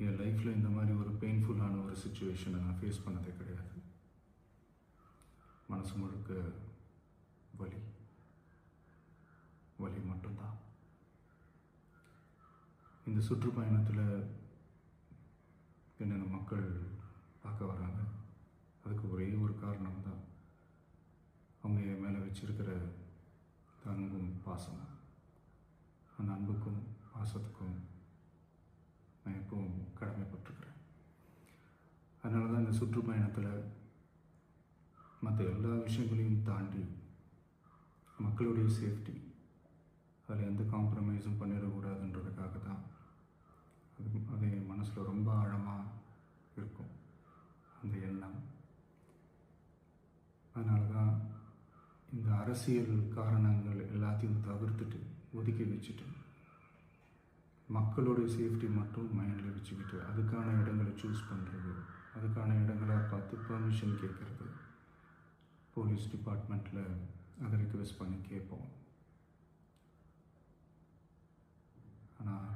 என் லைஃப்பில் இந்த மாதிரி ஒரு பெயின்ஃபுல்லான ஒரு சுச்சுவேஷனை நான் ஃபேஸ் பண்ணதே கிடையாது. மனசு முழுக்க வலி வலி மட்டும்தான். இந்த சுற்றுப்பயணத்தில் என்னென்ன மக்கள் பார்க்க வராங்க, அதுக்கு ஒரே ஒரு காரணம் தான், அவங்க என் மேலே வச்சிருக்கிற அன்பும் பாசமும். அந்த அன்புக்கும் பாசத்துக்கும் நான் எப்பவும் கடமைப்பட்டிருக்கிறேன். அதனால தான் இந்த சுற்றுப்பயணத்தில் மற்ற எல்லா விஷயங்களையும் தாண்டி மக்களுடைய சேஃப்டி, அதில் எந்த காம்ப்ரமைஸும் பண்ணிடக்கூடாதுன்றதுக்காக தான் அது என் மனசில் ரொம்ப ஆழமாக இருக்கும் அந்த எண்ணம். அதனால தான் இந்த அரசியல் காரணங்கள் எல்லாத்தையும் தவிர்த்துட்டு ஒதுக்கி வச்சுட்டு மக்களோடைய சேஃப்டி மட்டும் மைண்டில் வச்சுக்கிட்டு அதுக்கான இடங்களை சூஸ் பண்ணுறது, அதுக்கான இடங்களை பார்த்து பெர்மிஷன் கேட்குறது, போலீஸ் டிபார்ட்மெண்ட்டில் அதை ரிக்வெஸ்ட் பண்ணி கேட்போம். ஆனால்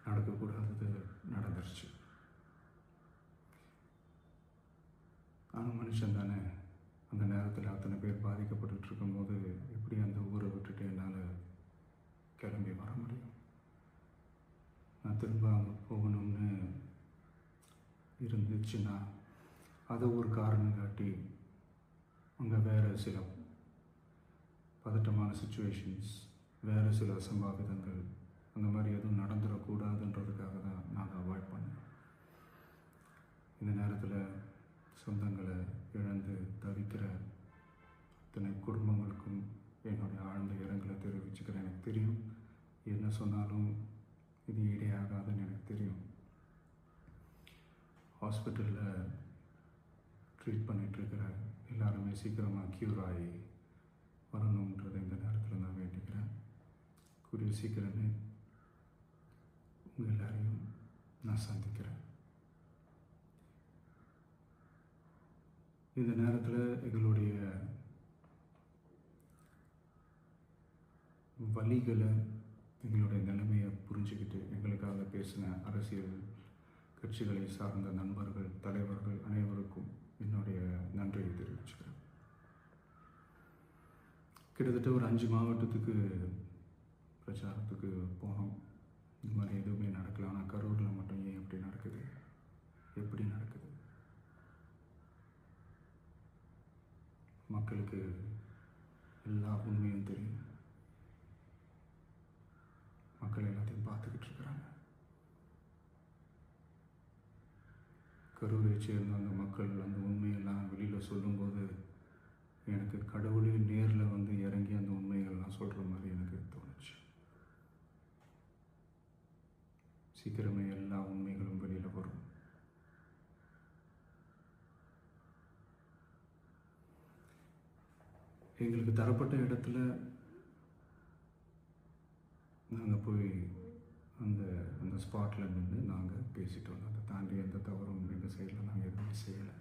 நடக்கக்கூடாதது நடந்துருச்சு. ஆனால் மனுஷன் தானே, அந்த நேரத்தில் அத்தனை பேர் பாதிக்கப்பட்டு இருக்கும்போது எப்படி அந்த ஊரை விட்டுட்டு என்னால் கிளம்பி வர முடியும்? நான் திரும்ப அங்கே போகணும்னு இருந்துச்சுன்னா அதை ஒரு காரணம் காட்டி அங்கே வேறு சில பதட்டமான சுச்சுவேஷன்ஸ், வேறு சில அசம்பாவிதங்கள், அந்த மாதிரி எதுவும் நடந்துடக்கூடாதுன்றதுக்காக தான் நான் அதை அவாய்ட் பண்ணேன். இந்த நேரத்தில் சொந்தங்களை இழந்து தவிக்கிற அத்தனை குடும்பங்களுக்கும் என்னுடைய ஆழ்ந்த இரங்கலை தெரிவிச்சுக்கிறேன். எனக்கு தெரியும், என்ன சொன்னாலும் இது ஈடையாகாதுன்னு எனக்கு தெரியும். ஹாஸ்பிட்டலில் ட்ரீட் பண்ணிகிட்ருக்கிற எல்லாருமே சீக்கிரமாக க்யூர் ஆகி வரணுன்றதை இந்த நேரத்தில் நான் வேண்டிக்கிறேன். கூடிய சீக்கிரமே உங்கள் எல்லாரையும் நான் சந்திக்கிறேன். இந்த நேரத்தில் எங்களுடைய வலிகளை, எங்களுடைய நிலைமையை புரிஞ்சுக்கிட்டு எங்களுக்காக பேசின அரசியல் கட்சிகளை சார்ந்த நண்பர்கள், தலைவர்கள் அனைவருக்கும் என்னுடைய நன்றியை தெரிவிச்சுக்கிறேன். கிட்டத்தட்ட ஒரு 5 மாவட்டத்துக்கு பிரச்சாரத்துக்கு போனோம். இந்த மாதிரி எதுவுமே நடக்கல. ஆனால் கரூரில் மட்டும் ஏன் எப்படி நடக்குது, எப்படி நடக்குது? மக்களுக்கு எல்லா உண்மையும் தெரியும். மக்கள் எல்லாத்தையும் பார்த்துக்கிட்டு இருக்கிறாங்க. கரூரை சேர்ந்த அந்த மக்கள் அந்த உண்மையெல்லாம் வெளியில் சொல்லும்போது எனக்கு கடவுளே நேரில் வந்து இறங்கி அந்த உண்மைகள்லாம் சொல்கிற மாதிரி எனக்கு தோணுச்சு. சீக்கிரமே எல்லா உண்மைகளும் வெளியில் வரும். எங்களுக்கு தரப்பட்ட இடத்துல நாங்கள் போய் அந்த அந்த ஸ்பாட்டில் நின்று நாங்கள் பேசிட்டு வந்தோம். அதை தாண்டி எந்த தவறும் எங்கள் சைடில் நாங்கள் எதுவுமே செய்யலை.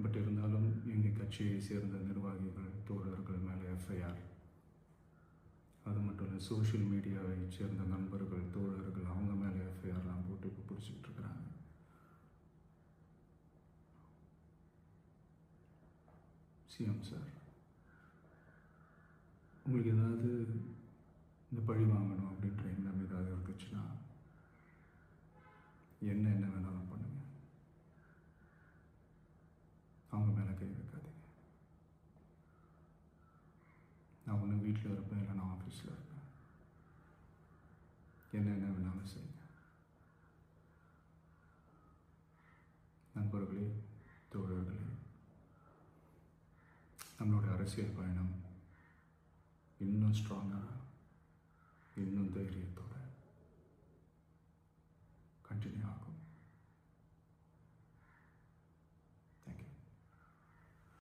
பட் இருந்தாலும் எங்கள் கட்சியை சேர்ந்த நிர்வாகிகள், தோழர்கள் மேலே எஃப்ஐஆர், அது மட்டும் இல்லை சோஷியல் மீடியாவை சேர்ந்த நண்பர்கள், தோழர்கள் அவங்க மேலே எஃப்ஐஆர்லாம் போட்டு இப்போ பிடிச்சிக்கிட்டு இருக்கிறாங்க. சிஎம் சார், உங்களுக்கு ஏதாவது இந்த பழி வாங்கணும் அப்படின்ற எண்ணம் ஏதாவது இருந்துச்சுன்னா என்ன வேணாலும் பண்ணுங்க. அவங்க மேலே கை வைக்காதீங்க. நான் ஒன்று வீட்டில் இருப்பேன், இல்லை நான் ஆஃபீஸில் இருப்பேன். என்ன வேணாலும் செய்யுங்க. நண்பர்களே, தோழர்களே, நம்மளுடைய அரசியல் பயணம் இன்னும் ஸ்ட்ராங்காக, இன்னும் தைரியத்தோட